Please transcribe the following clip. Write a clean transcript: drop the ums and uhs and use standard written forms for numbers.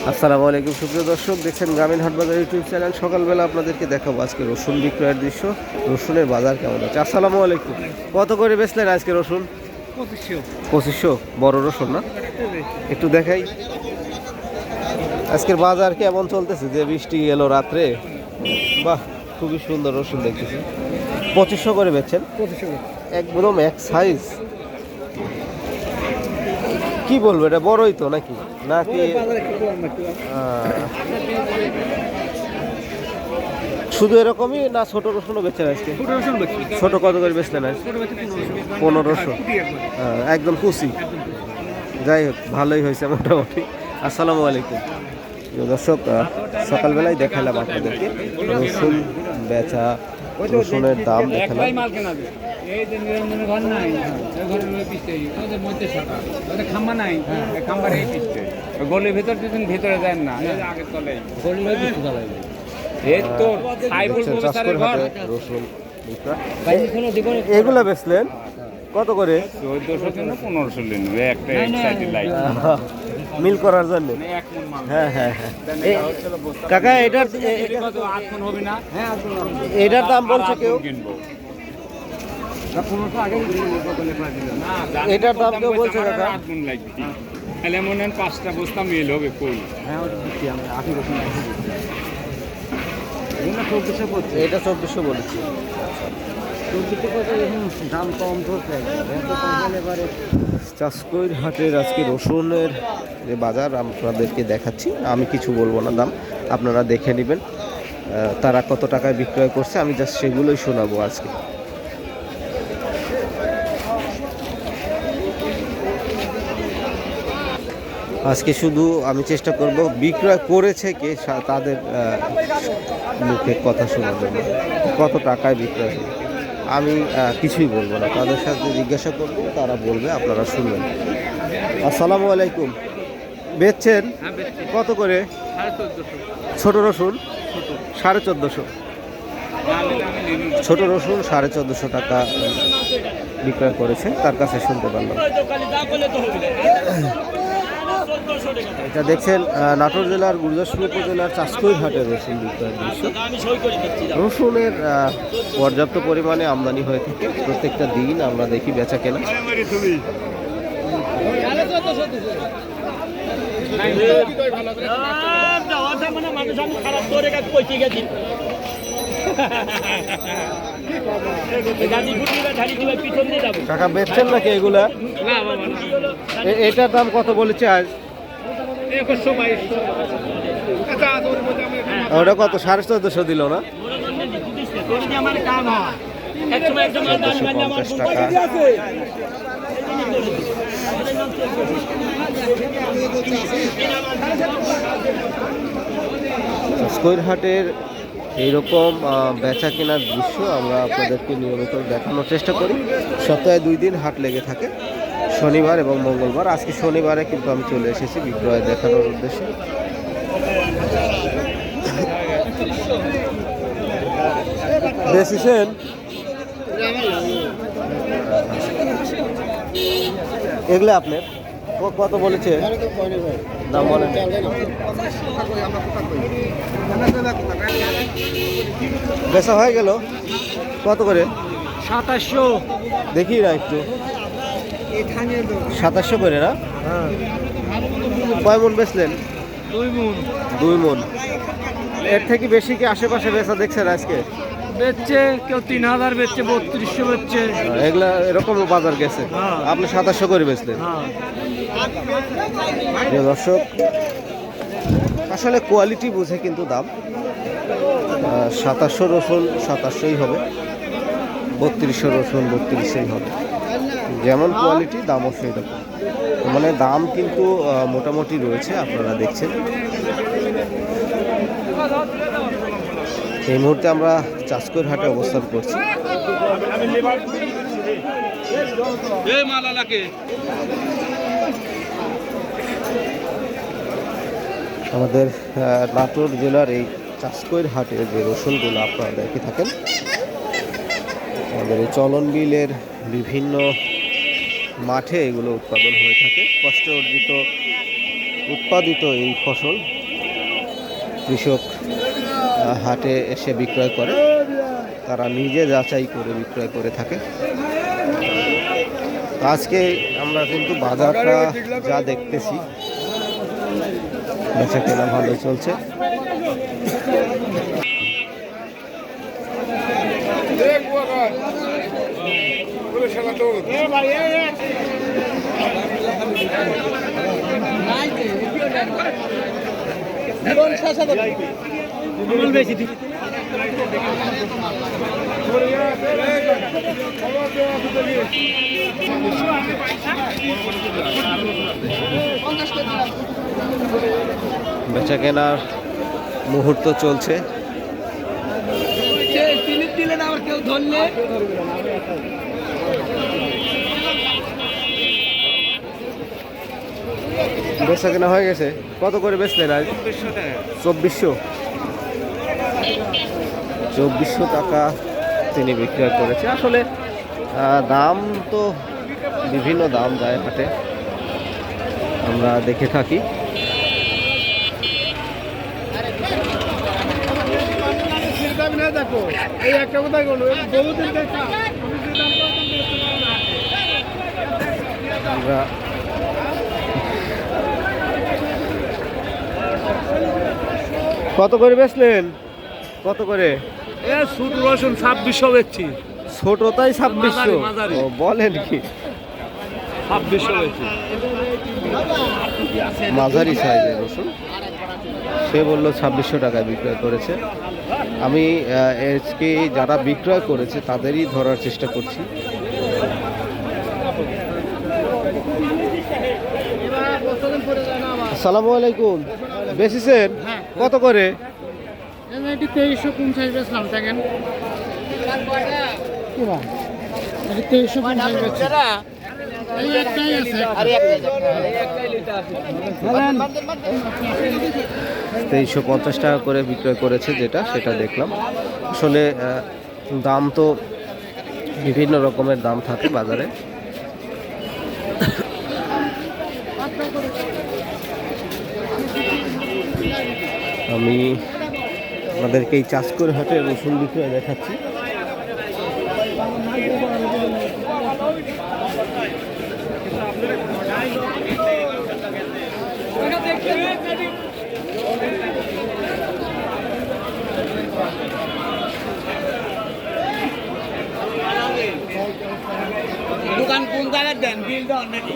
আসসালামু আলাইকুম সুপ্রিয় দর্শক, দেখছেন গ্রামীণ হাট বাজার ইউটিউব চ্যানেল। সকালবেলা আপনাদেরকে দেখাবো আজকে রসুন বিক্রয়ের দৃশ্য। রসুনের বাজার কেমন আছে। আসসালামু আলাইকুম। কত করে বেচলেন আজকে রসুন? 2500। বড় রসুন না, একটু দেখাই আজকের বাজার কেমন চলতেছে। যে বৃষ্টি এলো রাত্রে, বাহ খুবই সুন্দর রসুন দেখতেছি। 2500 করে বেচছেন? একদম এক সাইজ। কি বলবো, এটা বড়ই তো নাকি নাকি শুধু এরকমই না? ছোট রসুনও বেচছেন আজকে? ছোট কত করে বেচলেন আজ? 1500। একদম কুচি। যাই হোক, ভালোই হয়েছে মোটামুটি। আসসালামু আলাইকুম দর্শক, সকালবেলায় দেখালাম আপনাদেরকে রসুন বেচা, রসুনের দাম দেখালাম। গলির ভিতর পিছন ভিতরে যায় না, আগে চলে রসুন এগুলা বেচলেন কত করে? 1400 একটা মিল করার জন্য। হ্যাঁ হ্যাঁ হ্যাঁ। কাকা এটার এটার দাম বলছে কেউ? এটার দাম কেউ বলছে কাকা? তাহলে মনে হয় 5টা বস্তা মিল হবে। কই এটা 2400 বলেছি। দাম কম ধরছে। চাষকৈর হাটের আজকে রসুনের যে বাজার আপনাদেরকে দেখাচ্ছি। আমি কিছু বলবো না, দাম আপনারা দেখে নেবেন। তারা কত টাকায় বিক্রয় করছে আমি জাস্ট সেগুলোই শোনাবো আজকে। আজকে শুধু আমি চেষ্টা করব বিক্রয় করেছে কে তাদের মুখে কথা শোনার জন্য। কত টাকায় বিক্রয় হলো আমি কিছুই বলবো না, তাদের সাথে জিজ্ঞাসা করব, তারা বলবে, আপনারা শুনবেন। আসসালামু আলাইকুম। বেচছেন কত করে? ছোট রসুন 1450। ছোট রসুন 1450 টাকা বিক্রয় করেছে, তার কাছে শুনতে পারলাম। এটা দেখছেন নাটোর জেলার গুরদাসপুর উপজেলার চাষকৈর হাটের রসুন বিক্রয়ের দৃশ্য। রসুনের পর্যাপ্ত পরিমাণে আমদানি হয়ে থাকে, প্রত্যেকটা দিন আমরা দেখি বেচা কেনা। টাকা বেচছেন নাকি এগুলা? এটার দাম কত বলেছে আজ? ওটা কত? 1450 দিল না? 1450 টাকা। স্কয়ারহাটের এইরকম বেচা কেনার দৃশ্য আমরা আপনাদেরকে নিয়মিত দেখানোর চেষ্টা করি। সপ্তাহে 2 দিন হাট লেগে থাকে, শনিবার এবং মঙ্গলবার। আজকে শনিবারে কিন্তু আমি চলে এসেছি বিক্রয় দেখানোর উদ্দেশ্যে। বেচেছেন এগুলো আপনার কত বলেছে? দাম বলেন। বেচা হয়ে গেল কত করে? 2700। দেখি না একটু। 2700 করে না? কয় মন বেচলেন? 2 মন। এর থেকে বেশি কি আশেপাশে বেচা দেখছেন আজকে? বেচছে কেউ 3000 বেচছে, 3200 বেচছে। এগুলা এরকম বাজার গেছে। আপনি 2700 করে বেচলেন। দর্শক, আসলে কোয়ালিটি বুঝে কিন্তু দাম। 2700 রসুন 2700ই হবে, 3200 রসুন 3200ই হবে। যেমন কোয়ালিটি দামও সেই রকম, মানে দাম কিন্তু মোটামুটি রয়েছে, আপনারা দেখছেন। এই মুহূর্তে আমরা চাষকৈর হাটে অবস্থান করছি। আমাদের নাটোর জেলার এই চাষকৈর হাটে যে রসুনগুলো আপনারা দেখে থাকেন, আমাদের এই চলন বিলের বিভিন্ন মাঠে এগুলো উৎপাদন হয়ে থাকে। কষ্ট অর্জিত উৎপাদিত এই ফসল কৃষক হাটে এসে বিক্রয় করে, তারা নিজে যাচাই করে বিক্রয় করে থাকে। আজকে আমরা কিন্তু বাজারটা যা দেখতেছি, বেচা কেনা ভালো চলছে। বেচা কেনার মুহূর্ত চলছে। বেচা কেনা হয়ে গেছে। কত করে বেচলেন আজ? 2400 টাকা তিনি বিক্রয় করেছে। আসলে দাম তো বিভিন্ন দাম যায় হাটে, আমরা দেখে থাকি। আমরা কত করে বেচলেন? কত করে? ছোট রসুন 2600 বেচছি। ছোটটাই 2600? মাঝারি। ও, বলেন কি? 2600 বেচছি। মাঝারি সাইজের রসুন, সে বললো 2600 টাকায় বিক্রয় করেছে। আমি আজকে যারা বিক্রয় করেছে তাদেরই ধরার চেষ্টা করছি। আসসালামু আলাইকুম। বেচেছেন কত করে? 2350 বেচলাম। দেখেন 2350 বেচছি। এই একটাই আছে। 2350 টাকা করে বিক্রয় করেছে, যেটা সেটা দেখলাম। আসলে দাম তো বিভিন্ন রকমের দাম থাকে বাজারে। আমি আপনাদেরকে এই চাষকর হাটে রসুন বিক্রয় দেখাচ্ছি। দোকান কোন জায়গায় দেন? বিল দেন নাকি?